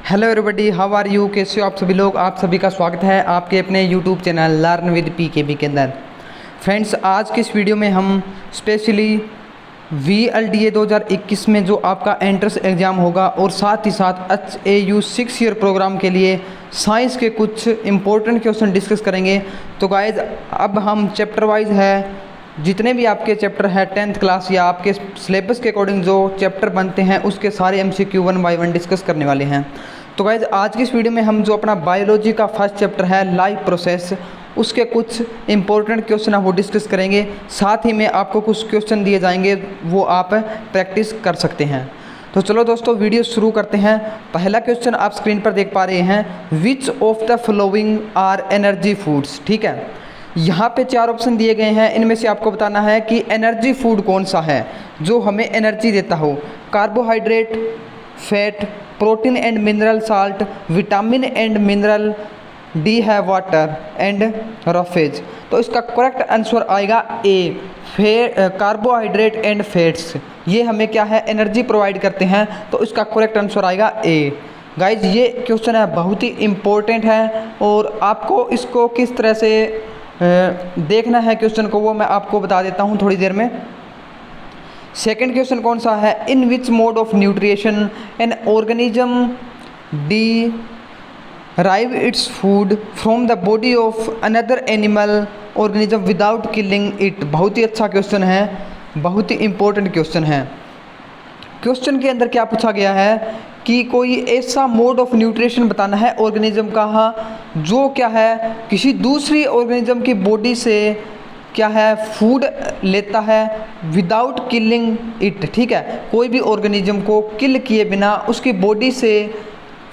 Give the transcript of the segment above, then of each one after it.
Hello everybody, how are you? कैसे हो आप सभी लोग? आप सभी का स्वागत है आपके अपने YouTube channel learn with pKb के अंदर। फ्रेंड्स, आज की इस वीडियो में हम स्पेशली VLDA 2021 में जो आपका एंट्रेंस एग्ज़ाम होगा और साथ ही साथ HAU 6 ईयर प्रोग्राम के लिए साइंस के कुछ इंपॉर्टेंट क्वेश्चन डिस्कस करेंगे। तो गाइज, अब हम चैप्टर वाइज है जितने भी आपके चैप्टर है 10th क्लास या आपके सिलेबस के अकॉर्डिंग जो चैप्टर बनते हैं उसके सारे MCQ 1 बाय 1 डिस्कस करने वाले हैं। तो गाइज, आज की इस वीडियो में हम जो अपना बायोलॉजी का फर्स्ट चैप्टर है लाइफ प्रोसेस, उसके कुछ इंपॉर्टेंट क्वेश्चन आप वो डिस्कस करेंगे। साथ ही में आपको कुछ क्वेश्चन दिए जाएंगे, वो आप प्रैक्टिस कर सकते हैं। तो चलो दोस्तों, वीडियो शुरू करते हैं। पहला क्वेश्चन आप स्क्रीन पर देख पा रहे हैं, which of the following are energy foods. ठीक है, यहाँ पे 4 ऑप्शन दिए गए हैं, इनमें से आपको बताना है कि एनर्जी फूड कौन सा है जो हमें एनर्जी देता हो। Carbohydrate, fat, protein and mineral, salt, vitamin and mineral, D है वाटर एंड रफेज। तो इसका करेक्ट आंसर आएगा ए, कार्बोहाइड्रेट एंड फैट्स। ये हमें क्या है, एनर्जी प्रोवाइड करते हैं। तो इसका करेक्ट आंसर आएगा ए। गाइज, ये क्वेश्चन है बहुत ही इम्पोर्टेंट है और आपको इसको किस तरह से देखना है क्वेश्चन को, वो मैं आपको बता देता हूँ थोड़ी देर में। सेकंड क्वेश्चन कौन सा है, in which mode of nutrition an organism derive its food from the body of another animal organism without killing it. बहुत ही अच्छा क्वेश्चन है, बहुत ही इंपॉर्टेंट क्वेश्चन है। क्वेश्चन के अंदर क्या पूछा गया है कि कोई ऐसा मोड ऑफ न्यूट्रिशन बताना है ऑर्गेनिज्म का जो क्या है किसी दूसरी ऑर्गेनिज्म की बॉडी से क्या है फूड लेता है विदाउट किलिंग इट। ठीक है, कोई भी ऑर्गेनिज्म को किल किए बिना उसकी बॉडी से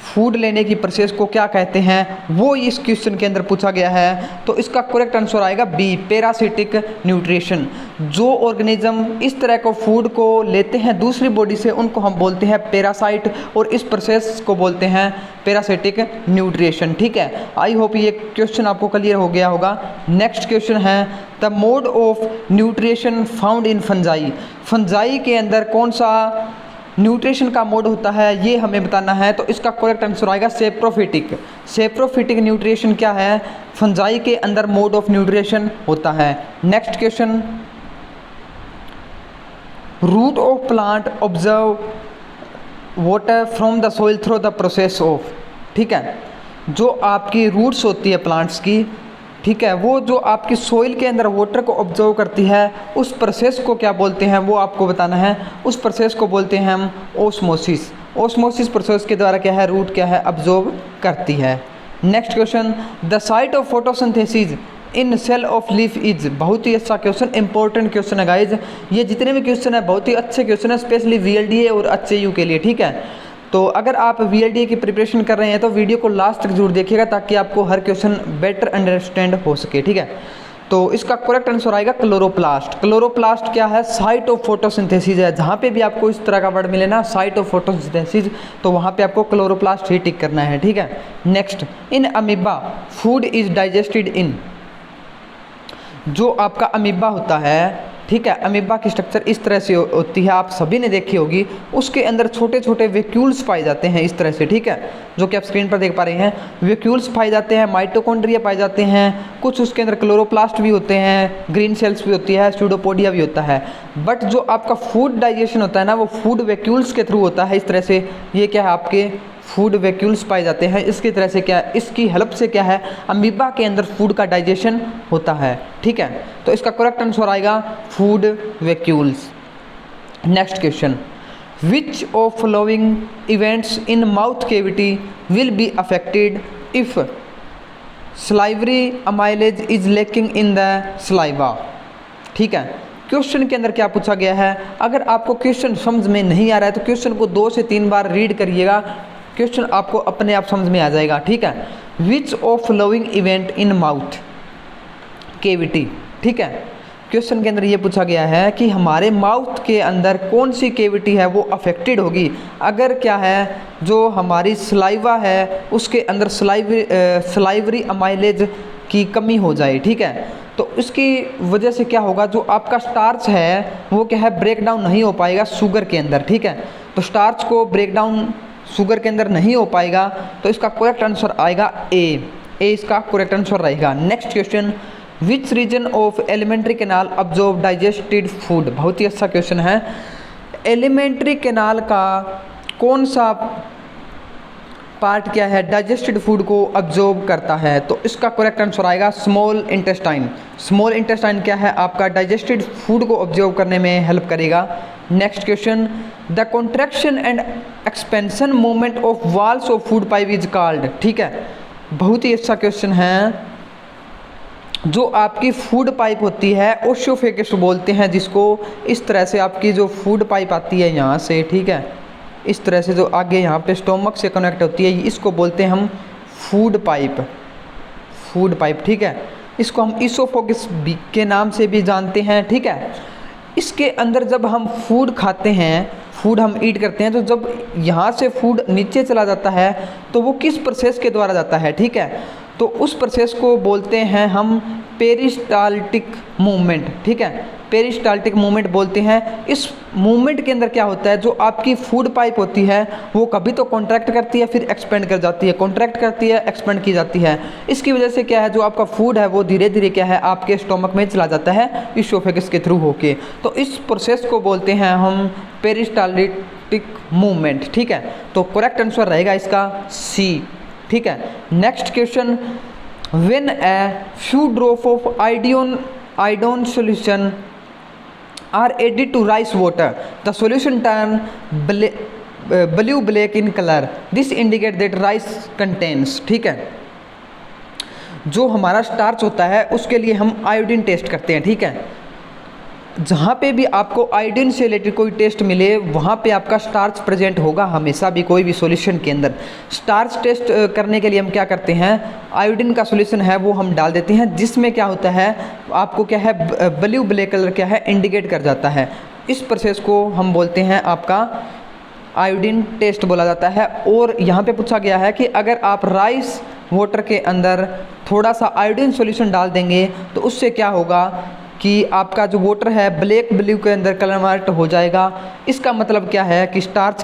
फूड लेने की प्रोसेस को क्या कहते हैं, वो इस क्वेश्चन के अंदर पूछा गया है। तो इसका करेक्ट आंसर आएगा बी, पैरासिटिक न्यूट्रिशन। जो ऑर्गेनिज्म इस तरह को फूड को लेते हैं दूसरी बॉडी से, उनको हम बोलते हैं पैरासाइट और इस प्रोसेस को बोलते हैं पैरासिटिक न्यूट्रिशन। ठीक है, आई होप ये क्वेश्चन आपको क्लियर हो गया होगा। नेक्स्ट क्वेश्चन है, the mode of nutrition found in fungi. Fungi के अंदर कौन सा न्यूट्रिशन का मोड होता है, ये हमें बताना है। तो इसका करेक्ट आंसर आएगा सेप्रोफिटिक। सेप्रोफिटिक न्यूट्रिशन क्या है, फंजाई के अंदर मोड ऑफ न्यूट्रिशन होता है। Next question, root of plant observe water from the soil through the process of. ठीक है, जो आपकी रूट्स होती है प्लांट्स की, ठीक है, वो जो आपकी सोइल के अंदर वाटर को ऑब्जर्व करती है, उस प्रोसेस को क्या बोलते हैं वो आपको बताना है। उस प्रोसेस को बोलते हैं हम ओस्मोसिस। ओस्मोसिस प्रोसेस के द्वारा क्या है, रूट क्या है, ऑब्जर्व करती है। Next question, the site of photosynthesis in cell of leaf is. बहुत ही अच्छा क्वेश्चन, इंपॉर्टेंट क्वेश्चन है गाइज। ये जितने भी क्वेश्चन है बहुत ही अच्छे क्वेश्चन है, स्पेशली VLDA और HAU के लिए। ठीक है, तो अगर आप VLDA की प्रिपरेशन कर रहे हैं तो वीडियो को लास्ट तक जरूर देखिएगा ताकि आपको हर क्वेश्चन बेटर अंडरस्टैंड हो सके। ठीक है, तो इसका करेक्ट आंसर आएगा क्लोरोप्लास्ट। क्लोरोप्लास्ट क्या है, साइट ऑफ फोटोसिंथेसिस है। जहाँ पे भी आपको इस तरह का वर्ड मिले ना, साइट ऑफ फोटोसिंथेसिस, तो वहाँ पे आपको क्लोरोप्लास्ट ही टिक करना है। ठीक है, next, in amoeba food is digested इन। जो आपका अमीबा होता है, ठीक है, अमीबा की स्ट्रक्चर इस तरह से होती है, आप सभी ने देखी होगी। उसके अंदर छोटे छोटे वैक्यूल्स पाए जाते हैं इस तरह से। ठीक है, जो कि आप स्क्रीन पर देख पा रहे हैं, वैक्यूल्स पाए जाते हैं, माइटोकॉन्ड्रिया पाए जाते हैं, कुछ उसके अंदर क्लोरोप्लास्ट भी होते हैं, ग्रीन सेल्स भी होती है, स्यूडोपोडिया भी होता है। बट जो आपका फूड डाइजेशन होता है ना, वो फूड वैक्यूल्स के थ्रू होता है इस तरह से। ये क्या है, आपके फूड वैक्यूल्स पाए जाते हैं। इसकी तरह से क्या, इसकी हेल्प से क्या है, अमीबा के अंदर फूड का डाइजेशन होता है। ठीक है, तो इसका करेक्ट आंसर आएगा food vacuoles. Next question, which of following events in mouth cavity will be affected if salivary amylase is lacking in the saliva. ठीक है, क्वेश्चन के अंदर क्या पूछा गया है, अगर आपको क्वेश्चन समझ में नहीं आ रहा है तो क्वेश्चन को 2 से 3 बार रीड करिएगा, क्वेश्चन आपको अपने आप समझ में आ जाएगा। ठीक है, which of following event in mouth cavity. ठीक है, क्वेश्चन के अंदर ये पूछा गया है कि हमारे माउथ के अंदर कौन सी केविटी है वो अफेक्टेड होगी अगर क्या है, जो हमारी सलाइवा है उसके अंदर सलाइवरी अमाइलेज की कमी हो जाए। ठीक है, तो इसकी वजह से क्या होगा, जो आपका स्टार्च है वो क्या है, ब्रेक डाउन नहीं हो पाएगा शुगर के अंदर। ठीक है, तो स्टार्च को ब्रेक डाउन शुगर के अंदर नहीं हो पाएगा, तो इसका करेक्ट आंसर आएगा ए इसका करेक्ट आंसर रहेगा। Next question, which region of alimentary canal absorb digested food. बहुत ही अच्छा क्वेश्चन है। एलिमेंट्री कैनाल का कौन सा पार्ट क्या है डाइजेस्टेड फूड को अब्जॉर्ब करता है, तो इसका करेक्ट आंसर आएगा स्मॉल इंटेस्टाइन। स्मॉल इंटेस्टाइन क्या है, आपका डाइजेस्टेड फूड को ऑब्जर्व करने में हेल्प करेगा। Next question, the contraction and expansion movement of walls of food pipe is called. ठीक है, बहुत ही अच्छा क्वेश्चन है। जो आपकी फूड पाइप होती है ओशियोफेगस बोलते हैं जिसको। इस तरह से आपकी जो फूड पाइप आती है यहाँ से, ठीक है, इस तरह से जो आगे यहाँ पे स्टोमक से कनेक्ट होती है, इसको बोलते हैं हम फूड पाइप। फूड पाइप, ठीक है, इसको हम इसोफेगस के नाम से भी जानते हैं। ठीक है, इसके अंदर जब हम फूड खाते हैं, फूड हम ईट करते हैं, तो जब यहाँ से फूड नीचे चला जाता है तो वो किस प्रोसेस के द्वारा जाता है। ठीक है, तो उस प्रोसेस को बोलते हैं हम पेरिस्टाल्टिक मूवमेंट। ठीक है, पेरिस्टाल्टिक मूवमेंट बोलते हैं। इस मूवमेंट के अंदर क्या होता है, जो आपकी फूड पाइप होती है वो कभी तो कॉन्ट्रैक्ट करती है फिर एक्सपेंड कर जाती है, कॉन्ट्रैक्ट करती है एक्सपेंड की जाती है। इसकी वजह से क्या है, जो आपका फूड है वो धीरे धीरे क्या है आपके स्टोमक में चला जाता है इसोफेगस के थ्रू होके। तो इस प्रोसेस को बोलते हैं हम पेरिस्टाल्टिक मूवमेंट। ठीक है, तो करेक्ट आंसर रहेगा इसका सी। ठीक है, next question, when a few drop of iodine solution are added to rice water, the solution turn blue black in color, this indicate that rice contains। ठीक है, जो हमारा स्टार्च होता है उसके लिए हम आयोडीन टेस्ट करते हैं। ठीक है, जहाँ पे भी आपको आयोडीन से रिलेटेड कोई टेस्ट मिले वहाँ पे आपका स्टार्च प्रेजेंट होगा हमेशा भी कोई भी सॉल्यूशन के अंदर। स्टार्च टेस्ट करने के लिए हम क्या करते हैं, आयोडीन का सॉल्यूशन है वो हम डाल देते हैं, जिसमें क्या होता है आपको क्या है ब्लू ब्लैक कलर क्या है इंडिकेट कर जाता है। इस प्रोसेस को हम बोलते हैं आपका आयोडीन टेस्ट बोला जाता है। और यहाँ पे पूछा गया है कि अगर आप राइस वाटर के अंदर थोड़ा सा आयोडीन सॉल्यूशन डाल देंगे तो उससे क्या होगा कि आपका जो वाटर है ब्लैक ब्लू के अंदर कन्वर्ट हो जाएगा। इसका मतलब क्या है कि स्टार्च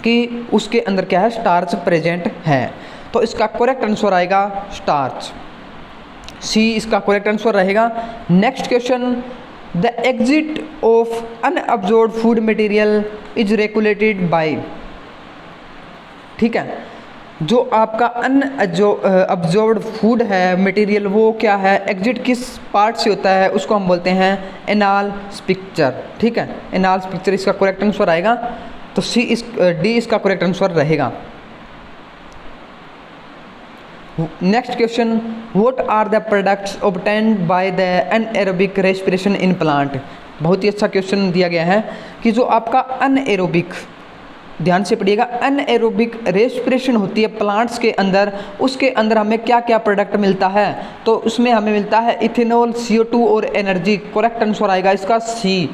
कि उसके अंदर क्या है स्टार्च प्रेजेंट है। तो इसका करेक्ट आंसर आएगा स्टार्च, सी इसका करेक्ट आंसर रहेगा। Next question, the exit of unabsorbed food material is regulated by. ठीक है, जो आपका अनअब्जॉर्ब्ड फूड है मटेरियल वो क्या है एग्जिट किस पार्ट से होता है, उसको हम बोलते हैं एनाल स्पिक्चर। ठीक है, एनाल स्पिक्चर इसका करेक्ट आंसर आएगा। तो डी इसका करेक्ट आंसर रहेगा। Next question, what are the products obtained by the anaerobic respiration in plant. बहुत ही अच्छा क्वेश्चन दिया गया है कि जो आपका अनएरोबिक, ध्यान से पढ़िएगा, अनएरोबिक रेस्पिरेशन होती है प्लांट्स के अंदर, उसके अंदर हमें क्या क्या प्रोडक्ट मिलता है, तो उसमें हमें मिलता है इथेनॉल, CO2 और एनर्जी। करेक्ट आंसर आएगा इसका C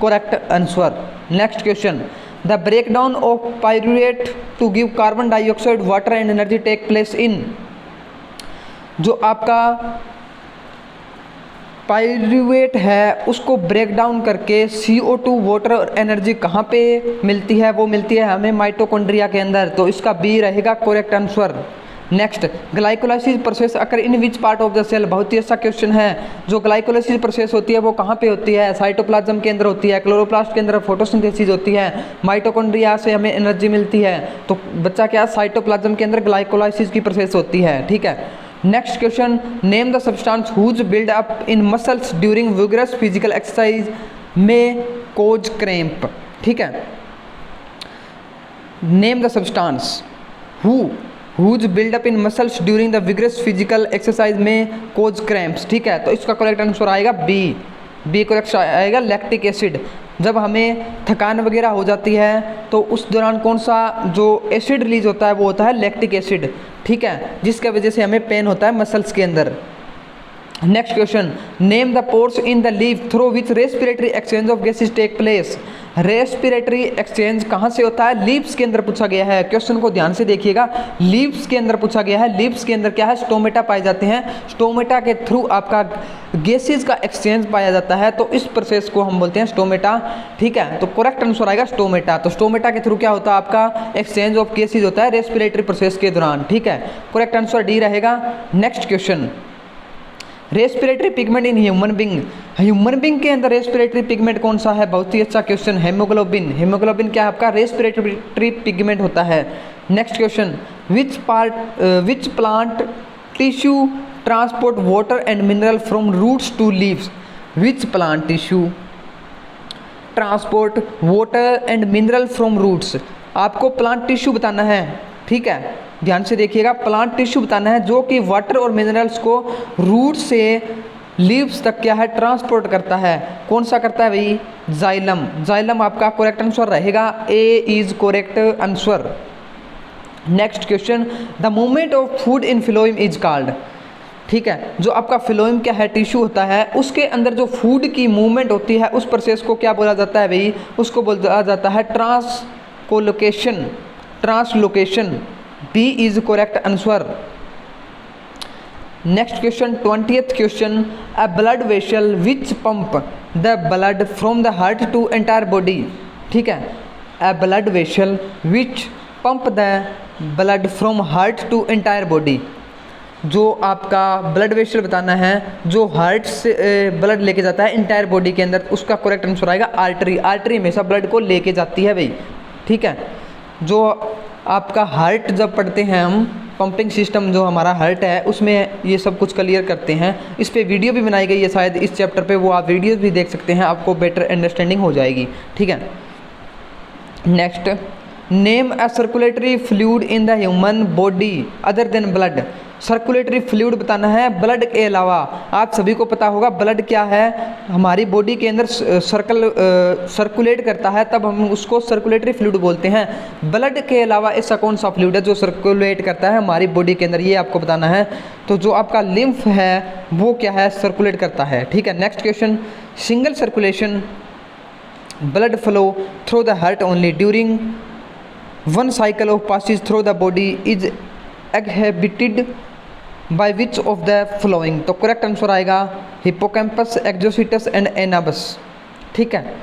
correct answer. Next question, the breakdown of pyruvate to give carbon dioxide water and energy take place in. जो आपका पायरुवेट है उसको ब्रेक डाउन करके CO2 वाटर और एनर्जी कहाँ पे मिलती है, वो मिलती है हमें माइटोकॉन्ड्रिया के अंदर। तो इसका बी रहेगा correct answer. Next, glycolysis process occur in which part of the cell. बहुत ही अच्छा क्वेश्चन है। जो ग्लाइकोलाइसिस प्रोसेस होती है वो कहाँ पे होती है, साइटोप्लाज्म के अंदर होती है, क्लोरोप्लास्ट के अंदर फोटोसिंथेसिस होती है, माइटोकॉन्ड्रिया से हमें एनर्जी मिलती है। तो बच्चा क्या, साइटोप्लाज्म के अंदर ग्लाइकोलाइसिस की प्रोसेस होती है। ठीक है, next question, name the substance whose build up in muscles during vigorous physical exercise may cause cramp. ठीक है, name the substance whose build up in muscles during the vigorous physical exercise may cause cramps. ठीक है, तो इसका correct answer आएगा B correct आएगा lactic acid. जब हमें थकान वगैरह हो जाती है तो उस दौरान कौन सा जो एसिड रिलीज होता है वो होता है लैक्टिक एसिड। ठीक है, जिसके वजह से हमें पेन होता है मसल्स के अंदर। Next question, name the pores in the leaf through which respiratory exchange of gases take place. Respiratory exchange कहाँ से होता है? लिप्स के अंदर पूछा गया है। क्वेश्चन को ध्यान से देखिएगा, लिप्स के अंदर पूछा गया है। लिप्स के अंदर क्या है? स्टोमेटा पाए जाते हैं। स्टोमेटा के थ्रू आपका गैसेज का एक्सचेंज पाया जाता है, तो इस प्रोसेस को हम बोलते हैं स्टोमेटा। ठीक है, तो करेक्ट आंसर आएगा स्टोमेटा। तो स्टोमेटा के थ्रू क्या होता है? आपका एक्सचेंज ऑफ गैसेज होता है रेस्पिरेटरी प्रोसेस के दौरान। ठीक है, करेक्ट आंसर डी रहेगा। Next question, respiratory pigment in human being. Human being के अंदर रेस्पिरेटरी पिगमेंट कौन सा है? बहुत ही अच्छा क्वेश्चन, हेमोग्लोबिन। हेमोग्लोबिन क्या है? आपका रेस्पिरेटरी पिगमेंट होता है। Next question, which plant tissue transport water and mineral from roots to leaves. Which plant tissue transport water and mineral from roots. आपको प्लांट टिश्यू बताना है। ठीक है, ध्यान से देखिएगा, प्लांट टिश्यू बताना है जो कि वाटर और मिनरल्स को रूट से लीव्स तक क्या है? ट्रांसपोर्ट करता है। कौन सा करता है भाई? जाइलम। जाइलम आपका करेक्ट आंसर रहेगा। A is correct answer. Next question, the movement of food in phloem is called. ठीक है, जो आपका फिलोइम क्या है? टिश्यू होता है, उसके अंदर जो फूड की मूवमेंट होती है उस प्रोसेस को क्या बोला जाता है भाई? उसको बोला जाता है translocation. Translocation, B is correct answer. Next question, 20th question, a blood vessel which pump the blood from the heart to entire body. ठीक है, a blood vessel which pump the blood from heart to entire body. जो आपका blood vessel बताना है जो heart से blood लेके जाता है इंटायर बॉडी के अंदर, उसका करेक्ट आंसर आएगा आर्टरी। आर्टरी हमेशा ब्लड को लेके जाती है भाई। ठीक है, जो आपका हार्ट जब पढ़ते हैं हम, पंपिंग सिस्टम जो हमारा हार्ट है उसमें ये सब कुछ क्लियर करते हैं। इस पे वीडियो भी बनाई गई है शायद इस चैप्टर पे, वो आप वीडियोस भी देख सकते हैं, आपको बेटर अंडरस्टैंडिंग हो जाएगी। ठीक है, next, name a circulatory fluid in the human body other than blood. Circulatory fluid बताना है ब्लड के अलावा। आप सभी को पता होगा ब्लड क्या है? हमारी बॉडी के अंदर सर्कुलेट करता है, तब हम उसको सर्कुलेटरी फ्लूइड बोलते हैं। ब्लड के अलावा ऐसा कौन सा फ्लूइड है जो सर्कुलेट करता है हमारी बॉडी के अंदर? ये आपको बताना है। तो जो आपका लिम्फ है वो क्या है? सर्कुलेट करता है। ठीक है, next question, single circulation blood flow through the heart only during one cycle of passes through the body is exhibited by which of the following. तो करेक्ट आंसर आएगा हिप्पोकैम्पस, एक्सोसिटस एंड एनाबस। ठीक है,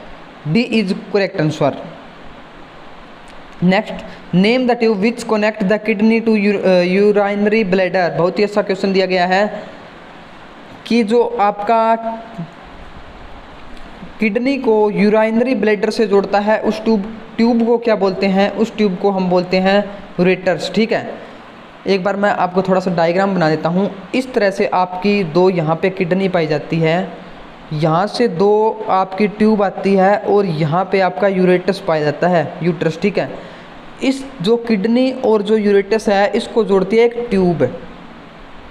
D is correct answer. Next, name the tube which connect the kidney to urinary bladder. बहुत ही अच्छा question दिया गया है कि जो आपका किडनी को यूराइनरी ब्लैडर से जोड़ता है उस ट्यूब को क्या बोलते हैं? उस ट्यूब को हम बोलते हैं यूरेटर्स। ठीक है, एक बार मैं आपको थोड़ा सा डायग्राम बना देता हूँ। इस तरह से आपकी दो यहाँ पे किडनी पाई जाती है, यहाँ से दो आपकी ट्यूब आती है और यहाँ पे आपका यूरेटस पाया जाता है, यूट्रस। ठीक है, इस जो किडनी और जो यूरेटस है इसको जोड़ती है एक ट्यूब।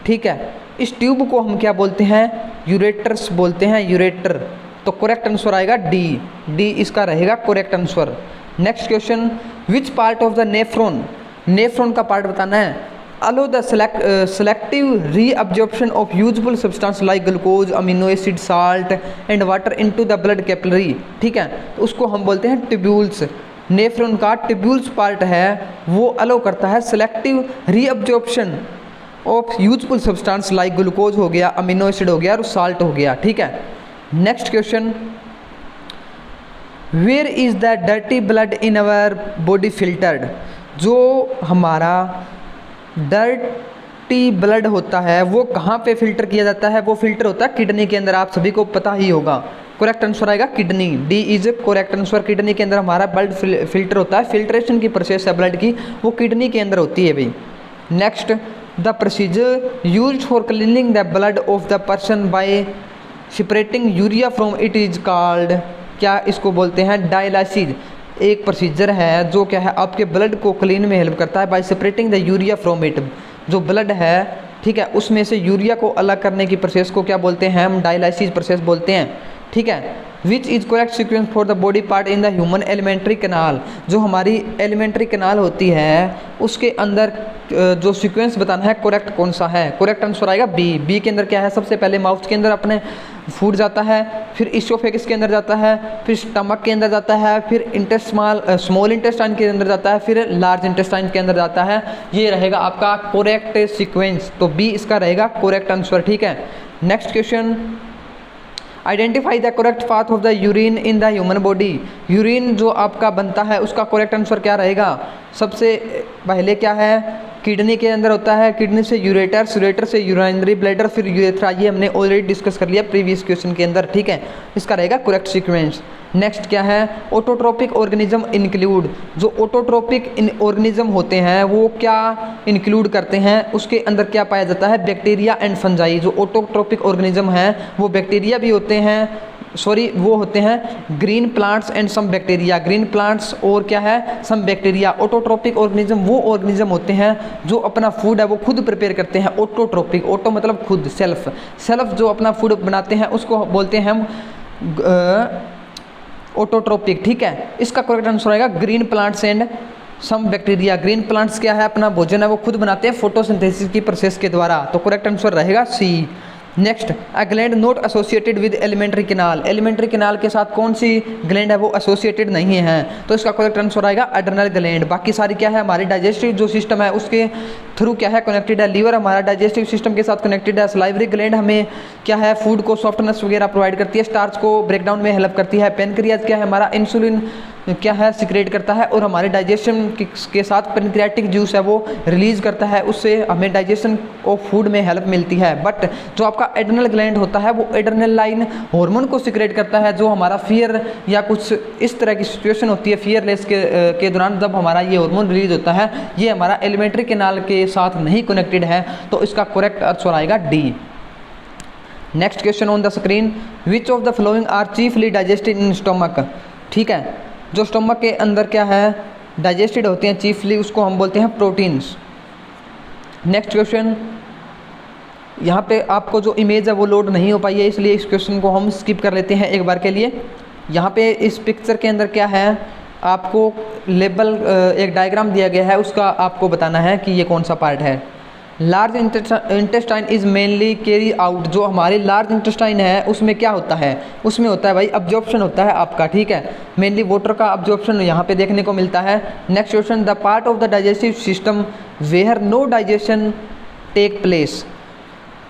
ठीक है, इस ट्यूब को हम क्या बोलते हैं? यूरेटर्स बोलते हैं, यूरेटर। तो करेक्ट आंसर आएगा डी। डी इसका रहेगा correct answer. Next question, which part of the nephron. Nephron का पार्ट बताना है। अलो the selective reabsorption of useful substance like glucose, amino acid, salt and water into the blood capillary. ठीक है, तो उसको हम बोलते हैं ट्यूब्यूल्स। नेफ्रॉन का ट्यूब्यूल्स पार्ट है वो अलो करता है selective reabsorption of useful substance like glucose हो गया, अमीनो एसिड हो गया और साल्ट हो गया। ठीक है, next question, where is the dirty blood in our body filtered. जो हमारा डर्टी ब्लड होता है वो कहाँ पे फिल्टर किया जाता है? वो फिल्टर होता है किडनी के अंदर, आप सभी को पता ही होगा। करेक्ट आंसर आएगा kidney. D is correct answer. Kidney के अंदर हमारा ब्लड फिल्टर होता है, फिल्ट्रेशन की प्रोसेस है ब्लड की वो किडनी के अंदर होती है भाई। Next, the procedure used for cleaning the blood of the person by separating urea from it is called. क्या इसको बोलते हैं? डायलिसिस। एक प्रोसीजर है जो क्या है आपके ब्लड को क्लीन में हेल्प करता है bye separating the urea from it. जो ब्लड है, ठीक है, उसमें से यूरिया को अलग करने की प्रोसेस को क्या बोलते हैं? हम डायलिसिस प्रोसेस बोलते हैं। ठीक है, which is correct sequence for the body part in the human alimentary canal. जो हमारी एलिमेंट्री कैनाल होती है उसके अंदर जो सीक्वेंस बताना है करेक्ट कौन सा है। करेक्ट आंसर आएगा बी। बी के अंदर क्या है, सबसे पहले माउथ के अंदर अपने फूड जाता है, फिर इसोफेगस के अंदर जाता है, फिर स्टमक के अंदर जाता है, फिर स्मॉल इंटेस्टाइन के अंदर जाता है, फिर लार्ज इंटेस्टाइन के अंदर जाता है। ये रहेगा आपका करेक्ट सीक्वेंस, तो बी इसका रहेगा करेक्ट आंसर। ठीक है, next question, identify the correct path of the urine in the human body. Urine जो आपका बनता है उसका करेक्ट आंसर क्या रहेगा। सबसे पहले क्या है, किडनी के अंदर होता है, किडनी से यूरेटर, यूरेटर से यूरिनरी ब्लैडर, फिर यूरेथ्रा। ये हमने ऑलरेडी डिस्कस कर लिया प्रीवियस क्वेश्चन के अंदर। ठीक है, इसका रहेगा करेक्ट सीक्वेंस। नेक्स्ट क्या है, ऑटोट्रोपिक ऑर्गेनिज्म इंक्लूड। जो ऑटोट्रोपिक ऑर्गेनिज्म होते हैं वो क्या इंक्लूड करते हैं, उसके अंदर क्या पाया जाता है, बैक्टीरिया एंड फंजाई। जो ऑटोट्रोपिक ऑर्गेनिज्म हैं वो बैक्टीरिया भी होते हैं, वो होते हैं green plants and some bacteria. Green plants और क्या है, सम बैक्टीरिया। ऑटोट्रोपिक ऑर्गेनिज्म वो ऑर्गेनिज्म होते हैं जो अपना फूड है वो खुद प्रिपेयर करते हैं। ऑटोट्रोपिक, ऑटो मतलब खुद, सेल्फ जो अपना फूड बनाते हैं उसको बोलते हैं हम ऑटोट्रोपिक। ठीक है, इसका करेक्ट आंसर आएगा green plants and some bacteria. Green plants क्या है, अपना भोजन है वो खुद बनाते हैं फोटोसिंथेसिस की प्रोसेस के द्वारा, तो करेक्ट आंसर रहेगा C. Next, a gland not associated with alimentary canal. Alimentary canal के साथ कौन सी ग्लैंड है वो एसोसिएटेड नहीं है, तो इसका करेक्ट आंसर आएगा अड्रेनल ग्लैंड। बाकी सारी क्या है, हमारी डाइजेस्टिव जो सिस्टम है उसके थ्रू क्या है कनेक्टेड है। लीवर हमारा डाइजेस्टिव सिस्टम के साथ कनेक्टेड है। सलाइवरी ग्लैंड हमें क्या है, फूड को सॉफ्टनेस वगैरह प्रोवाइड करती है, स्टार्च को ब्रेकडाउन में हेल्प करती है। पेनक्रियाज क्या है, हमारा इंसुलिन क्या है सिक्रेट करता है और हमारे डाइजेशन के साथ पेनक्रियाटिक जूस है वो रिलीज करता है, उससे हमें डाइजेशन ऑफ फूड में हेल्प मिलती है। बट जो आपका एड्रेनल ग्लैंड होता है वो एड्रेनलाइन हार्मोन को सिक्रेट करता है, जो हमारा फियर या कुछ इस तरह की सिचुएशन होती है फियरलेस के दौरान जब हमारा ये हार्मोन रिलीज होता है। ये हमारा एलिमेंट्री कैनाल के साथ नहीं कनेक्टेड है, तो इसका करेक्ट आंसर आएगा D. Next question on the screen, which of the following are chiefly digested in stomach. ठीक है, जो स्टमक के अंदर क्या है डाइजेस्टेड होते हैं चीफली, उसको हम बोलते हैं प्रोटीन्स। नेक्स्ट क्वेश्चन, यहाँ पे आपको जो इमेज है वो लोड नहीं हो पाई है, इसलिए इस क्वेश्चन को हम स्किप कर लेते हैं एक बार के लिए। यहाँ पे इस पिक्चर के अंदर क्या है, आपको लेबल एक डायग्राम दिया गया है, उसका आपको बताना है कि ये कौन सा पार्ट है। Large intestine is mainly carry out. जो हमारी लार्ज इंटेस्टाइन है उसमें क्या होता है, उसमें होता है भाई अब्जॉर्प्शन होता है आपका। ठीक है, मेनली वाटर का अब्जॉर्प्शन यहाँ पे देखने को मिलता है। Next question, the part of the digestive system where no digestion take place.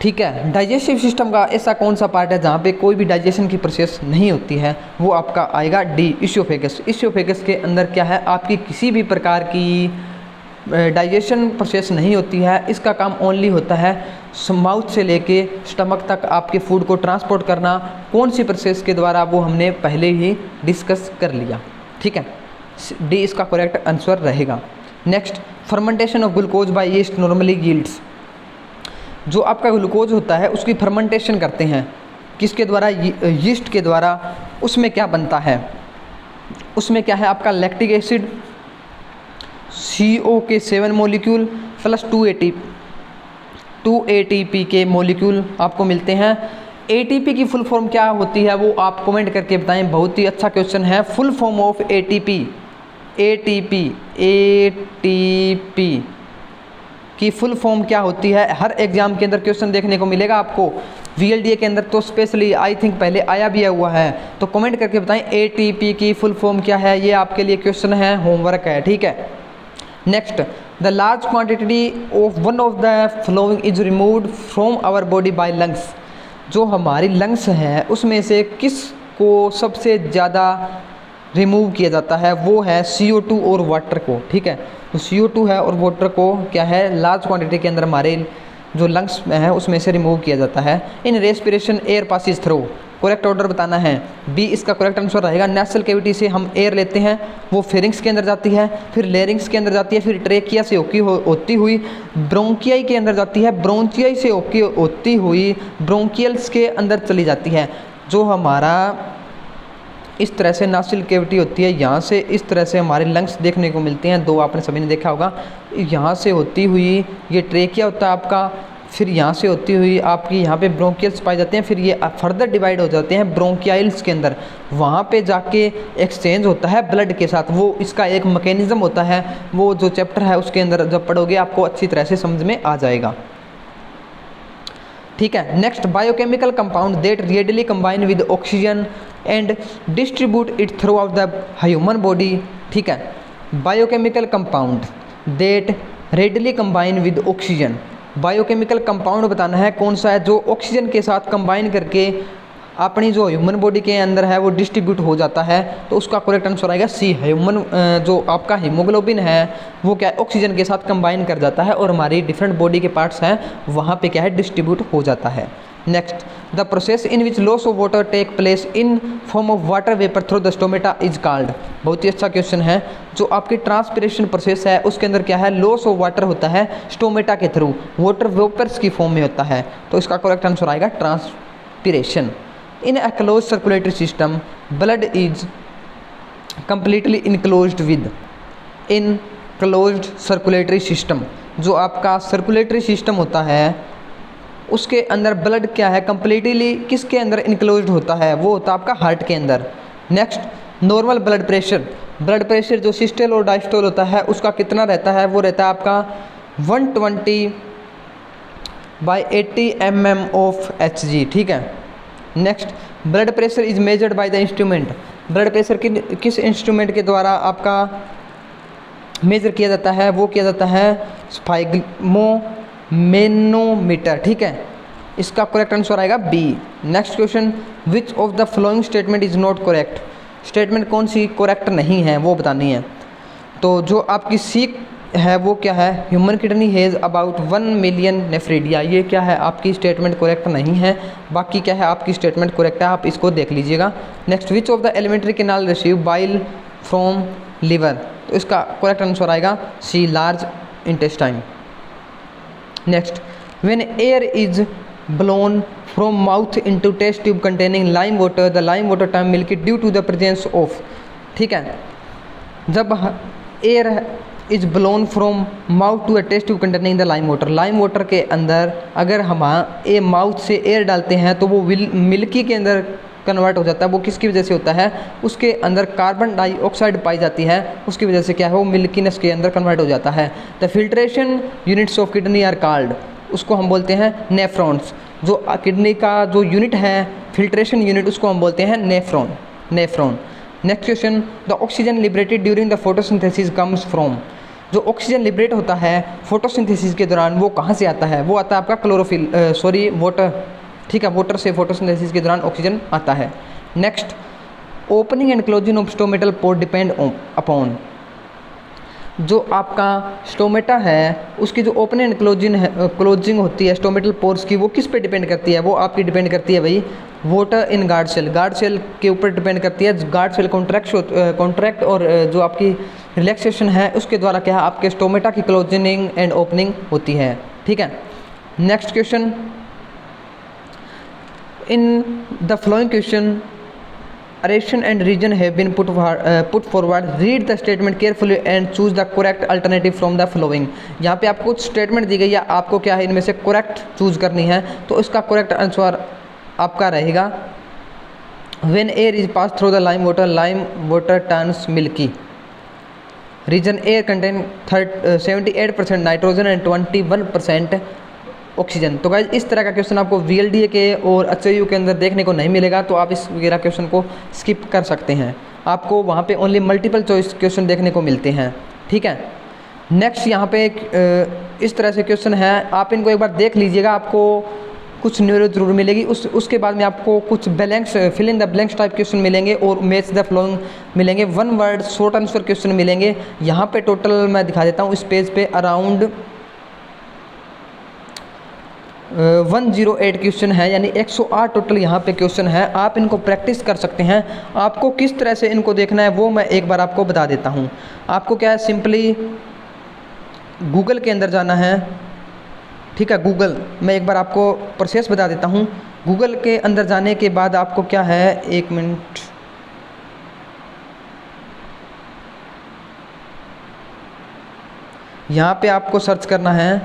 ठीक है, डाइजेस्टिव सिस्टम का ऐसा कौन सा पार्ट है जहाँ पे कोई भी डाइजेशन की प्रोसेस नहीं होती है, वो आपका आएगा डी, इसोफेगस। इसोफेगस के अंदर क्या है, आपकी किसी भी प्रकार की डाइजेशन प्रोसेस नहीं होती है। इसका काम ओनली होता है माउथ से लेके स्टमक तक आपके फूड को ट्रांसपोर्ट करना। कौन सी प्रोसेस के द्वारा, वो हमने पहले ही डिस्कस कर लिया। ठीक है, डी इसका करेक्ट आंसर रहेगा। Next, fermentation of glucose by yeast normally yields. जो आपका ग्लूकोज होता है उसकी फर्मेंटेशन करते हैं किसके द्वारा, यीस्ट के द्वारा। उसमें क्या बनता है, उसमें क्या है आपका लैक्टिक एसिड, CO के 7 मॉलिक्यूल प्लस 2 ATP के मॉलिक्यूल आपको मिलते हैं। ATP की फुल फॉर्म क्या होती है वो आप कमेंट करके बताएं, बहुत ही अच्छा क्वेश्चन है। फुल फॉर्म ऑफ ATP की फुल फॉर्म क्या होती है, हर एग्जाम के अंदर क्वेश्चन देखने को मिलेगा आपको। VLDA के अंदर तो स्पेशली आई थिंक पहले आया भी हुआ है, तो कमेंट करके बताएं ATP की फुल फॉर्म क्या है। ये आपके लिए क्वेश्चन है, होमवर्क है। ठीक है, next, the large quantity of one of the following is removed from our body by lungs. जो हमारी लंग्स है उसमें से किस को सबसे ज़्यादा रिमूव किया जाता है, वो है CO2 और वाटर को। ठीक है, तो CO2 है और वाटर को क्या है लार्ज क्वांटिटी के अंदर हमारे जो लंग्स में है उसमें से रिमूव किया जाता है। In respiration air passes through. Correct order बताना है, बी इसका करेक्ट आंसर रहेगा। नेशनल कैविटी से हम एयर लेते हैं, वो फेरिंग्स के अंदर जाती है, फिर लेरिंग्स के अंदर जाती है, फिर ट्रेकिया से होती हुई ब्रोंकियाई के अंदर जाती है, ब्रोंचियाई से होती हुई ब्रोंकियल्स के अंदर चली जाती है। जो हमारा इस तरह से नासिल कैविटी होती है, यहाँ से इस तरह से हमारे लंग्स देखने को मिलते हैं, दो आपने सभी ने देखा होगा। यहाँ से होती हुई ये ट्रेकिया होता है आपका, फिर यहाँ से होती हुई आपकी यहाँ पे ब्रोंकियल्स पाए जाते हैं, फिर ये फर्दर डिवाइड हो जाते हैं ब्रोंकियाइल्स के अंदर, वहाँ पे जाके एक्सचेंज होता है ब्लड के साथ। वो इसका एक मैकेनिज्म होता है, वो जो चैप्टर है उसके अंदर जब पढ़ोगे आपको अच्छी तरह से समझ में आ जाएगा। ठीक है, next biochemical compound that readily combine with oxygen and distribute it through out the human body. ठीक है, biochemical compound that readily combine with oxygen, biochemical compound बताना है कौन सा है जो ऑक्सीजन के साथ कंबाइन करके अपनी जो ह्यूमन बॉडी के अंदर है वो डिस्ट्रीब्यूट हो जाता है। तो उसका करेक्ट आंसर आएगा सी, ह्यूमन जो आपका हीमोग्लोबिन है वो क्या है ऑक्सीजन के साथ कंबाइन कर जाता है और हमारी डिफरेंट बॉडी के पार्ट्स हैं वहाँ पे क्या है डिस्ट्रीब्यूट हो जाता है। Next, the process in which loss of water take place in form of water vapour through the stomata is called. बहुत ही अच्छा क्वेश्चन है। जो आपकी ट्रांसपिरेशन प्रोसेस है उसके अंदर क्या है लॉस ऑफ वाटर होता है स्टोमेटा के थ्रू, वाटर वेपर्स की फॉर्म में होता है। तो इसका करेक्ट आंसर आएगा transpiration. In A close circulatory system blood is completely enclosed with, in closed circulatory system, जो आपका सर्कुलेटरी सिस्टम होता है उसके अंदर ब्लड क्या है कंप्लीटली किसके अंदर इनक्लोज्ड होता है, वो होता है आपका हार्ट के अंदर। Next, normal blood pressure, blood pressure जो सिस्टोल और डायस्टोल होता है उसका कितना रहता है, वो रहता है आपका 120/80 mm ऑफ Hg। ठीक है, next, blood pressure is measured by the instrument, blood pressure किस इंस्ट्रूमेंट के द्वारा आपका मेजर किया जाता है, वो किया जाता है स्फाइग्मोमेनोमीटर। ठीक है, इसका करेक्ट आंसर आएगा B. Next question, which of the following statement is not correct, statement कौन सी करेक्ट नहीं है वो बतानी है। तो जो आपकी सी है वो क्या है, human kidney has about 1 million nephridia, ये क्या है आपकी स्टेटमेंट करेक्ट नहीं है। बाकी क्या है आपकी स्टेटमेंट करेक्ट है, आप इसको देख लीजिएगा। Next, which of the alimentary canal receive bile from liver, तो इसका करेक्ट आंसर आएगा C, large intestine. Next, when air is blown from mouth into test tube containing lime water, the lime water term milky due to the presence of. ठीक है, जब air is blown from mouth to a test tube containing the lime water के अंदर अगर हम mouth से air डालते हैं तो वो मिल्की के अंदर कन्वर्ट हो जाता है। वो किसकी वजह से होता है, उसके अंदर कार्बन डाइऑक्साइड पाई जाती है, उसकी वजह से क्या है वो मिल्कीनेस के अंदर कन्वर्ट हो जाता है। The filtration units of kidney are called, उसको हम बोलते हैं नेफ्रॉन्स। जो किडनी का जो यूनिट है फिल्ट्रेशन यूनिट उसको हम बोलते हैं nephron. Next question, the oxygen liberated during the photosynthesis comes from, जो ऑक्सीजन लिबरेट होता है फोटोसिंथेसिस के दौरान वो कहाँ से आता है, वो आता है आपका वाटर। ठीक है, वाटर से फोटोसिंथेसिस के दौरान ऑक्सीजन आता है। Next, opening and closing of stomatal pore depend upon, जो आपका स्टोमेटा है उसकी जो ओपनिंग एंड क्लोजिंग होती है स्टोमेटल पोर्स की, वो किस पे डिपेंड करती है, वो आपकी डिपेंड करती है भाई वाटर इन गार्ड सेल के ऊपर डिपेंड करती है। गार्ड सेल कॉन्ट्रैक्ट और जो आपकी रिलैक्सेशन है उसके द्वारा क्या है आपके स्टोमेटा की क्लोजिंग एंड ओपनिंग होती है। ठीक है, next question, in the flowing question Oration and region have been put forward. Read the statement carefully and choose the correct alternative from the following. यहाँ पे आपको कुछ स्टेटमेंट दी गई है, आपको क्या है इनमें से करेक्ट चूज करनी है। तो इसका करेक्ट आंसर आपका रहेगा When air is passed through the lime water turns milky. Region air contain 78% nitrogen and 21% oxygen. तो गाइज इस तरह का क्वेश्चन आपको VLDA के और HAU के अंदर देखने को नहीं मिलेगा, तो आप इस वगैरह क्वेश्चन को स्किप कर सकते हैं। आपको वहाँ पे ओनली मल्टीपल चॉइस क्वेश्चन देखने को मिलते हैं। ठीक है, नेक्स्ट यहाँ पे इस तरह से क्वेश्चन है, आप इनको एक बार देख लीजिएगा, आपको कुछ न्यूरो जरूर मिलेगी। उसके बाद में आपको कुछ blanks fill in the blanks type question मिलेंगे और मैच द फ्लोइंग मिलेंगे, 1 वर्ड शॉर्ट आंसर क्वेश्चन मिलेंगे। यहाँ पे टोटल मैं दिखा देता हूँ इस पेज पे अराउंड 108 क्वेश्चन है, यानी 108 टोटल यहाँ पे क्वेश्चन है। आप इनको प्रैक्टिस कर सकते हैं। आपको किस तरह से इनको देखना है वो मैं एक बार आपको बता देता हूँ। आपको क्या है सिंपली गूगल के अंदर जाना है। ठीक है, गूगल मैं एक बार आपको प्रोसेस बता देता हूँ। गूगल के अंदर जाने के बाद आपको क्या है, एक मिनट, यहाँ पे आपको सर्च करना है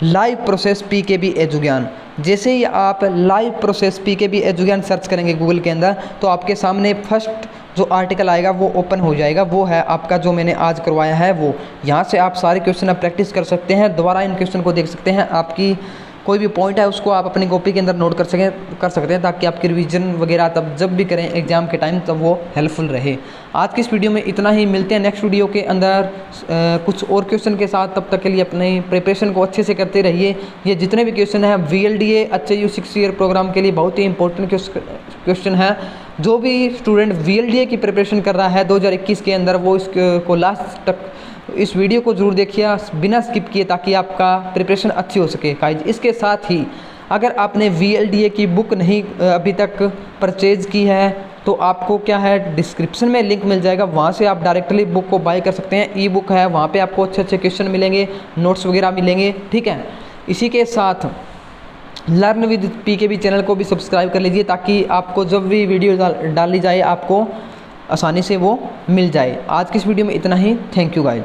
लाइव प्रोसेस पीकेबी एजुज्ञान। जैसे ही आप लाइव प्रोसेस पीकेबी एजुज्ञान सर्च करेंगे गूगल के अंदर, तो आपके सामने फर्स्ट जो आर्टिकल आएगा वो ओपन हो जाएगा। वो है आपका जो मैंने आज करवाया है वो। यहाँ से आप सारे क्वेश्चन आप प्रैक्टिस कर सकते हैं, दोबारा इन क्वेश्चन को देख सकते हैं। आपकी कोई भी पॉइंट है उसको आप अपनी कॉपी के अंदर नोट कर सकते हैं, ताकि आपकी रिवीजन वगैरह तब जब भी करें एग्जाम के टाइम तब वो हेल्पफुल रहे। आज की इस वीडियो में इतना ही, मिलते हैं नेक्स्ट वीडियो के अंदर कुछ और क्वेश्चन के साथ। तब तक के लिए अपनी प्रिपरेशन को अच्छे से करते रहिए। ये जितने भी क्वेश्चन हैं VLDA HIU 6 ईयर प्रोग्राम के लिए बहुत ही इंपॉर्टेंट क्वेश्चन है। जो भी स्टूडेंट VLDA की प्रिपरेशन कर रहा है 2021 के अंदर, वो इसको लास्ट तक इस वीडियो को ज़रूर देखिए बिना स्किप किए, ताकि आपका प्रिपरेशन अच्छी हो सके गाइज। इसके साथ ही अगर आपने VLDA की बुक नहीं अभी तक परचेज़ की है, तो आपको क्या है, डिस्क्रिप्शन में लिंक मिल जाएगा, वहाँ से आप डायरेक्टली बुक को बाय कर सकते हैं। ई बुक है, वहाँ पे आपको अच्छे अच्छे क्वेश्चन मिलेंगे, नोट्स वगैरह मिलेंगे, ठीक है। इसी के साथ लर्न विद PKB चैनल को भी सब्सक्राइब कर लीजिए, ताकि आपको जब भी वीडियो डाली जाए आपको आसानी से वो मिल जाए। आज की इस वीडियो में इतना ही। Thank you guys.